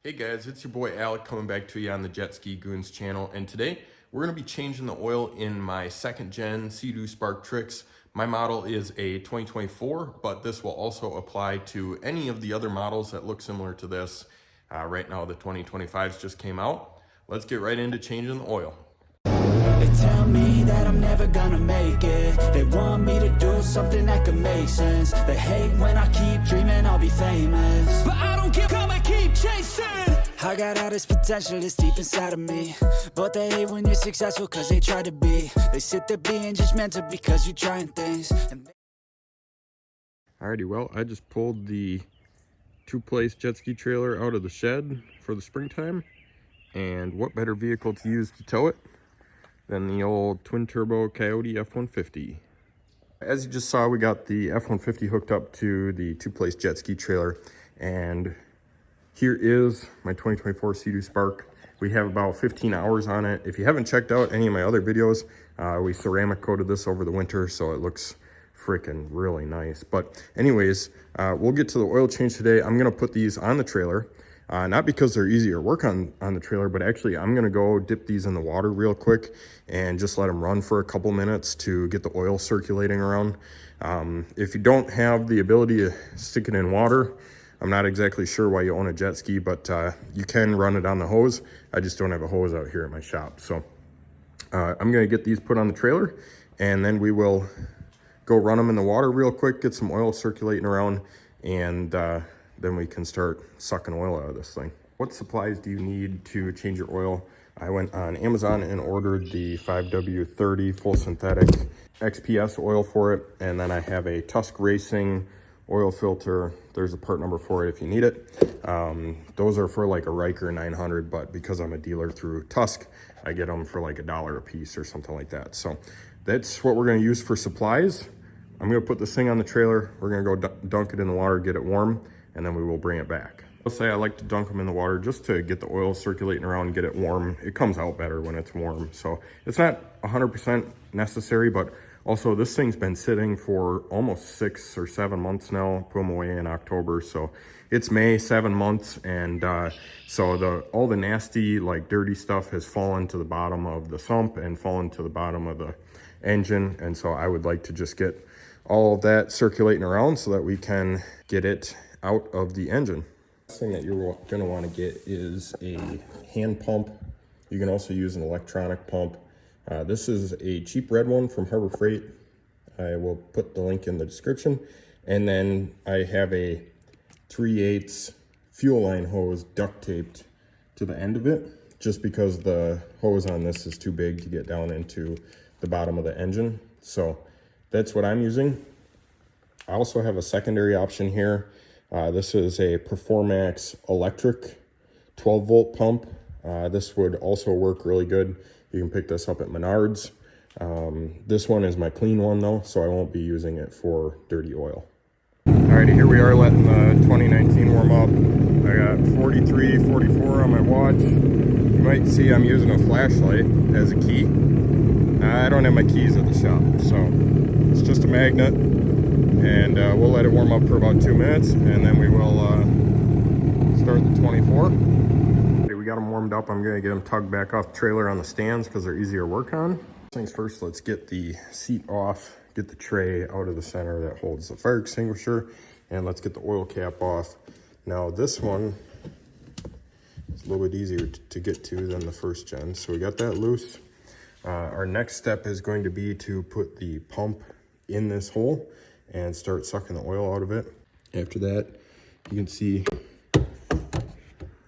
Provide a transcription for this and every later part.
Hey guys, it's your boy Alec coming back to you on the Jet Ski Goons channel, and today we're going to be changing the oil in my second gen SEADOO Spark TRIXX. My model is a 2024, but this will also apply to any of the other models that look similar to this. Right now the 2025s just came out. Let's get right into changing the oil. They tell me that I'm never gonna make it. They want me to do something that could make sense. They hate when I keep dreaming I'll be famous, but I don't give up, I keep chasing. I got all this potential that's deep inside of me, but they hate when you're successful cause they try to be. They sit there being judgmental because you're trying things. Alrighty, well, I just pulled the two-place jet ski trailer out of the shed for the springtime, and what better vehicle to use to tow it than the old twin-turbo Coyote F-150. As you just saw, we got the F-150 hooked up to the two-place jet ski trailer, and here is my 2024 SEADOO Spark. We have about 15 hours on it. If you haven't checked out any of my other videos, we ceramic coated this over the winter, so it looks freaking really nice. But anyways, we'll get to the oil change today. I'm gonna put these on the trailer. Not because they're easier to work on the trailer, but actually I'm gonna go dip these in the water real quick and just let them run for a couple minutes to get the oil circulating around. If you don't have the ability to stick it in water, I'm not exactly sure why you own a jet ski, but you can run it on the hose. I just don't have a hose out here at my shop. So I'm gonna get these put on the trailer, and then we will go run them in the water real quick, get some oil circulating around, and then we can start sucking oil out of this thing. What supplies do you need to change your oil? I went on Amazon and ordered the 5W30 full synthetic XPS oil for it, and then I have a Tusk Racing oil filter. There's a part number for it if you need it. Those are for like a Riker 900, but because I'm a dealer through Tusk, I get them for like $1 a piece or something like that. So that's what we're gonna use for supplies. I'm gonna put this thing on the trailer. We're gonna go dunk it in the water, get it warm, and then we will bring it back. I'll say I like to dunk them in the water just to get the oil circulating around and get it warm. It comes out better when it's warm. So it's not 100% necessary, but also this thing's been sitting for almost 6 or 7 months now. Put them away in October. So it's May, 7 months. And so all the nasty, like dirty stuff has fallen to the bottom of the sump and fallen to the bottom of the engine. And so I would like to just get all of that circulating around so that we can get it out of the engine. The thing that you're going to want to get is a hand pump. You can also use an electronic pump. This is a cheap red one from Harbor Freight. I will put the link in the description. And then I have a 3/8 fuel line hose duct taped to the end of it, just because the hose on this is too big to get down into the bottom of the engine. So that's what I'm using. I also have a secondary option here. This is a Performax electric 12 volt pump. This would also work really good. You can pick this up at Menards. This one is my clean one though, so I won't be using it for dirty oil. Alrighty, here we are letting the 2019 warm up. I got 43, 44 on my watch. You might see I'm using a flashlight as a key. I don't have my keys at the shop, so it's just a magnet. And we'll let it warm up for about 2 minutes, and then we will start the 24. Okay, we got them warmed up. I'm gonna get them tugged back off the trailer on the stands because they're easier to work on. First things first, let's get the seat off, get the tray out of the center that holds the fire extinguisher, and let's get the oil cap off. Now this one is a little bit easier to get to than the first gen, so we got that loose. Our next step is going to be to put the pump in this hole and start sucking the oil out of it. After that, you can see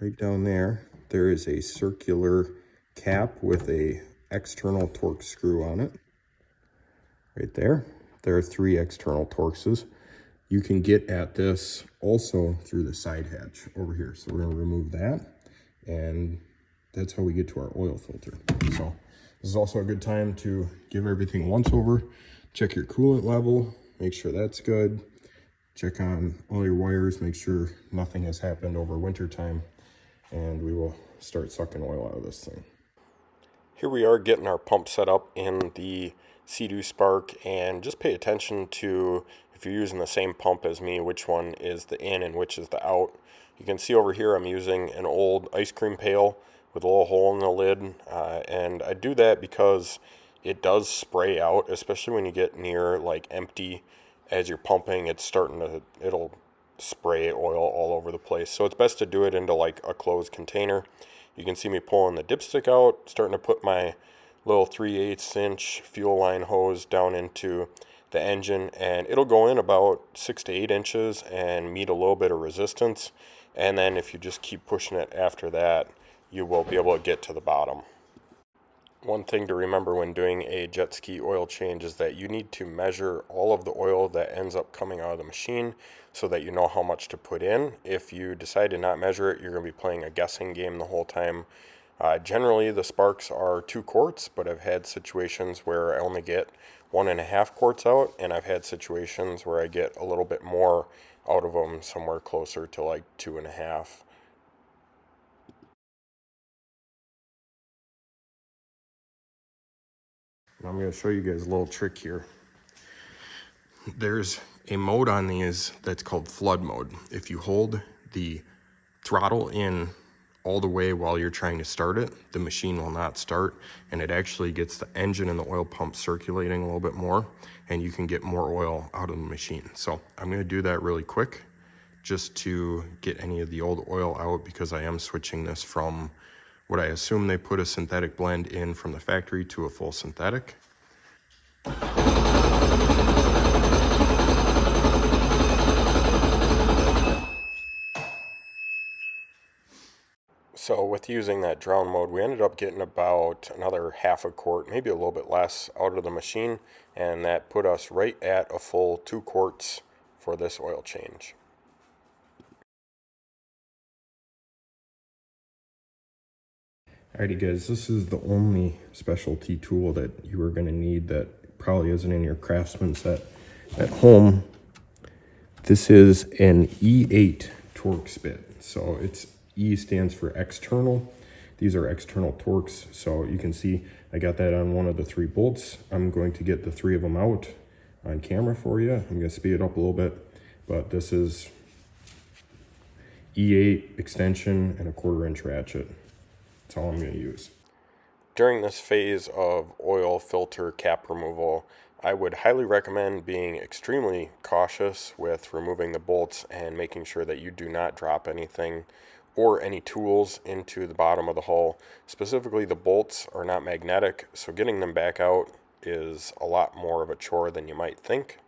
right down there, there is a circular cap with a external Torx screw on it. Right there. There are 3 external Torxes. You can get at this also through the side hatch over here. So we're gonna remove that, and that's how we get to our oil filter. So this is also a good time to give everything once over, check your coolant level, make sure that's good. Check on all your wires, make sure nothing has happened over winter time, and we will start sucking oil out of this thing. Here we are getting our pump set up in the SEADOO Spark, and just pay attention to, if you're using the same pump as me, which one is the in and which is the out. You can see over here I'm using an old ice cream pail with a little hole in the lid, and I do that because it does spray out, especially when you get near like empty as you're pumping. It'll spray oil all over the place. So it's best to do it into like a closed container. You can see me pulling the dipstick out, starting to put my little 3/8 inch fuel line hose down into the engine, and it'll go in about 6 to 8 inches and meet a little bit of resistance. And then if you just keep pushing it after that, you will be able to get to the bottom. One thing to remember when doing a jet ski oil change is that you need to measure all of the oil that ends up coming out of the machine so that you know how much to put in. If you decide to not measure it, you're going to be playing a guessing game the whole time. Generally, the sparks are 2 quarts, but I've had situations where I only get 1.5 quarts out, and I've had situations where I get a little bit more out of them, somewhere closer to like 2.5. I'm going to show you guys a little trick here. There's a mode on these that's called flood mode. If you hold the throttle in all the way while you're trying to start it, the machine will not start, and it actually gets the engine and the oil pump circulating a little bit more, and you can get more oil out of the machine. So I'm going to do that really quick just to get any of the old oil out, because I am switching this from what I assume they put a synthetic blend in from the factory to a full synthetic. So with using that drown mode, we ended up getting about another 1/2 quart, maybe a little bit less, out of the machine, and that put us right at a full 2 quarts for this oil change. Alrighty guys, this is the only specialty tool that you are going to need that probably isn't in your Craftsman set at home. This is an E8 Torx bit. So it's E stands for external. These are external Torx. So you can see I got that on one of the 3 bolts. I'm going to get the 3 of them out on camera for you. I'm going to speed it up a little bit, but this is E8 extension and a 1/4 inch ratchet. That's all I'm going to use. During this phase of oil filter cap removal, I would highly recommend being extremely cautious with removing the bolts and making sure that you do not drop anything or any tools into the bottom of the hull. Specifically, the bolts are not magnetic, so getting them back out is a lot more of a chore than you might think.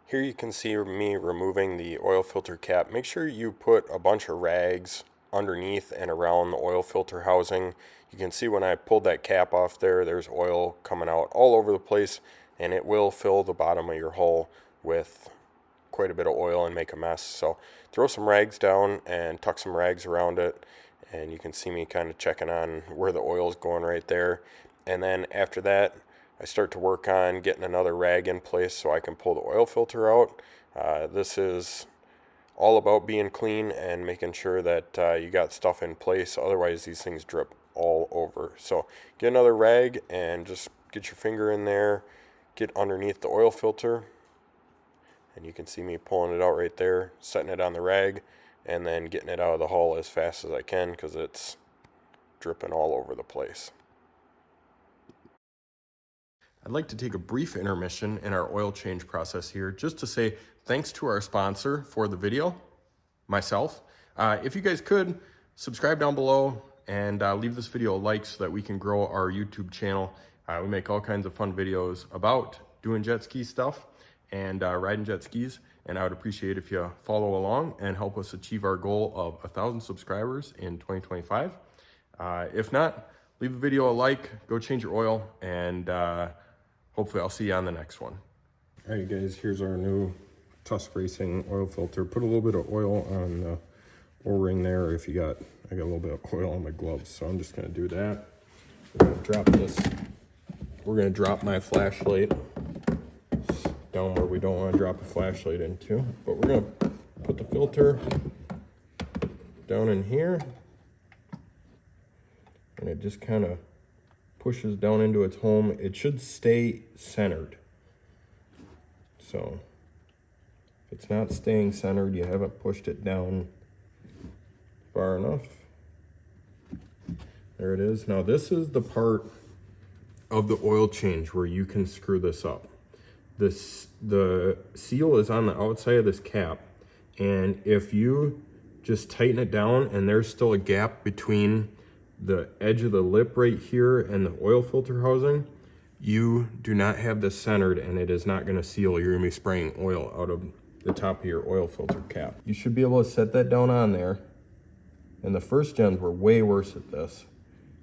Here you can see me removing the oil filter cap. Make sure you put a bunch of rags underneath and around the oil filter housing. You can see when I pulled that cap off there, there's oil coming out all over the place, and it will fill the bottom of your hull with quite a bit of oil and make a mess. So throw some rags down and tuck some rags around it, and you can see me kind of checking on where the oil is going right there. And then after that, I start to work on getting another rag in place so I can pull the oil filter out. This is all about being clean and making sure that you got stuff in place, otherwise these things drip all over. So get another rag and just get your finger in there, get underneath the oil filter, and you can see me pulling it out right there, setting it on the rag, and then getting it out of the hull as fast as I can because it's dripping all over the place. I'd like to take a brief intermission in our oil change process here just to say thanks to our sponsor for the video, myself. If you guys could, subscribe down below and leave this video a like so that we can grow our YouTube channel. We make all kinds of fun videos about doing jet ski stuff and riding jet skis, and I would appreciate if you follow along and help us achieve our goal of 1,000 subscribers in 2025. If not, leave the video a like, go change your oil, and hopefully I'll see you on the next one. All right, guys, here's our new Tusk Racing oil filter. Put a little bit of oil on the O-ring there. I got a little bit of oil on my gloves, so I'm just gonna do that. We're gonna drop this. We're gonna drop my flashlight down where we don't want to drop a flashlight into, but we're gonna put the filter down in here, and it just kind of pushes down into its home. It should stay centered. So it's not staying centered, you haven't pushed it down far enough. There it is. Now this is the part of the oil change where you can screw this up. The seal is on the outside of this cap, and if you just tighten it down and there's still a gap between the edge of the lip right here and the oil filter housing, you do not have this centered and it is not going to seal. You're going to be spraying oil out of the top of your oil filter cap. You should be able to set that down on there, and the first gens were way worse at this.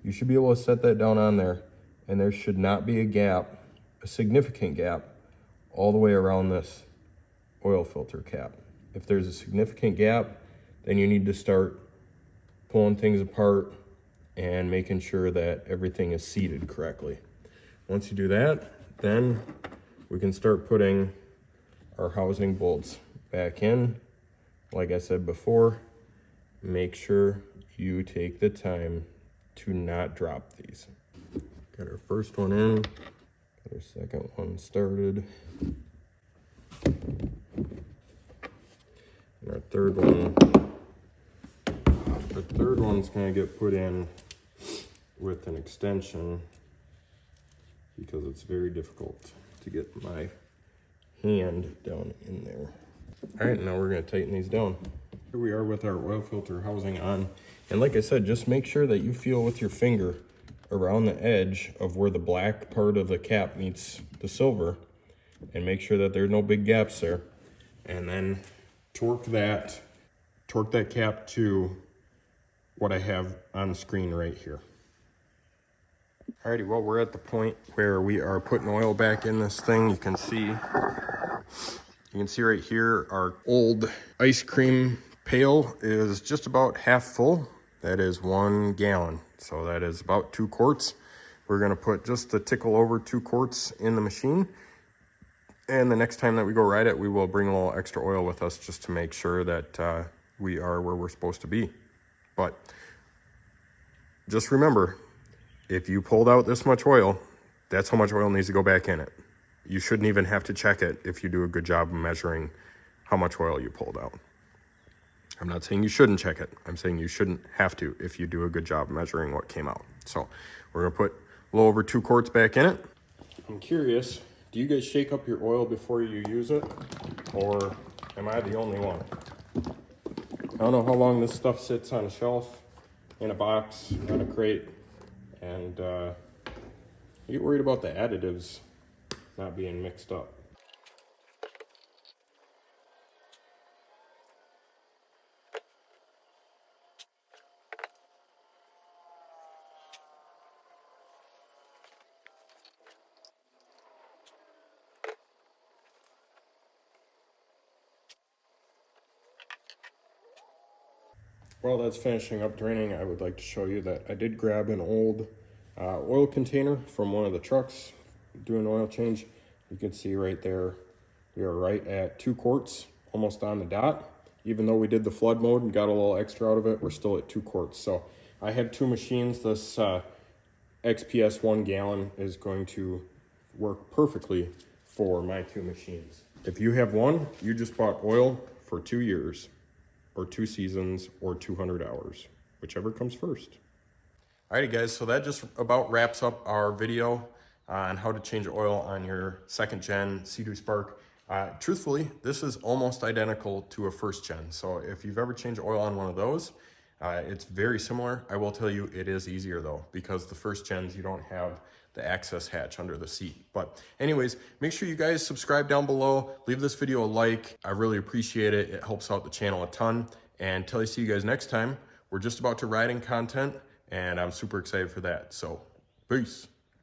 You should be able to set that down on there, and there should not be a gap, a significant gap, all the way around this oil filter cap. If there's a significant gap, then you need to start pulling things apart and making sure that everything is seated correctly. Once you do that, then we can start putting our housing bolts back in. Like I said before, make sure you take the time to not drop these. Got our first one in, got our second one started. And our third one's gonna get put in with an extension because it's very difficult to get my hand down in there. All right, now we're gonna tighten these down. Here we are with our oil filter housing on. And like I said, just make sure that you feel with your finger around the edge of where the black part of the cap meets the silver, and make sure that there's no big gaps there. And then torque that cap to what I have on the screen right here. Alrighty, well, we're at the point where we are putting oil back in this thing. You can see right here, our old ice cream pail is just about half full. That is 1 gallon. So that is about 2 quarts. We're gonna put just a tickle over 2 quarts in the machine. And the next time that we go ride it, we will bring a little extra oil with us just to make sure that we are where we're supposed to be. But just remember, if you pulled out this much oil, that's how much oil needs to go back in it. You shouldn't even have to check it if you do a good job of measuring how much oil you pulled out. I'm not saying you shouldn't check it. I'm saying you shouldn't have to if you do a good job measuring what came out. So we're gonna put a little over 2 quarts back in it. I'm curious, do you guys shake up your oil before you use it? Or am I the only one? I don't know how long this stuff sits on a shelf, in a box, on a crate, and I get worried about the additives not being mixed up. While that's finishing up draining, I would like to show you that I did grab an old oil container from one of the trucks doing oil change. You can see right there, we are right at 2 quarts, almost on the dot. Even though we did the flood mode and got a little extra out of it, we're still at 2 quarts. So I have 2 machines. This XPS 1 gallon is going to work perfectly for my 2 machines. If you have one, you just bought oil for 2 years, or 2 seasons, or 200 hours, whichever comes first. Alrighty guys, so that just about wraps up our video on how to change oil on your 2nd gen SEADOO Spark. Truthfully, this is almost identical to a 1st gen. So if you've ever changed oil on one of those, it's very similar. I will tell you it is easier though, because the 1st gens, you don't have the access hatch under the seat. But anyways, make sure you guys subscribe down below, leave this video a like. I really appreciate it. It helps out the channel a ton. And until I see you guys next time, we're just about to riding content, and I'm super excited for that. So peace.